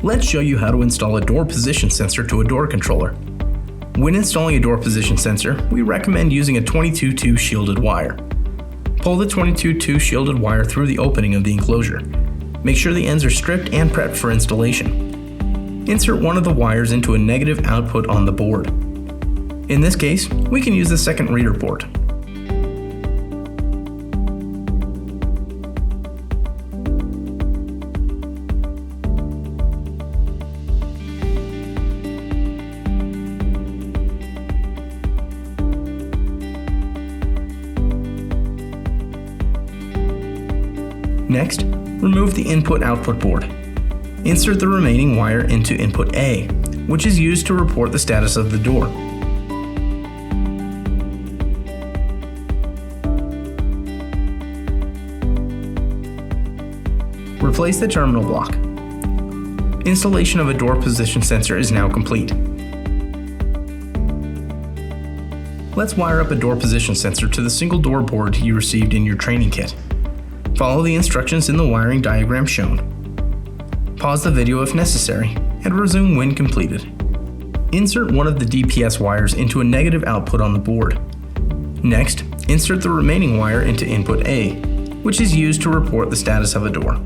Let's show you how to install a door position sensor to a door controller. When installing a door position sensor, we recommend using a 22-2 shielded wire. Pull the 22-2 shielded wire through the opening of the enclosure. Make sure the ends are stripped and prepped for installation. Insert one of the wires into a negative output on the board. In this case, we can use the second reader port. Next, remove the input-output board. Insert the remaining wire into input A, which is used to report the status of the door. Replace the terminal block. Installation of a door position sensor is now complete. Let's wire up a door position sensor to the single door board you received in your training kit. Follow the instructions in the wiring diagram shown. Pause the video if necessary, and resume when completed. Insert one of the DPS wires into a negative output on the board. Next, insert the remaining wire into input A, which is used to report the status of a door.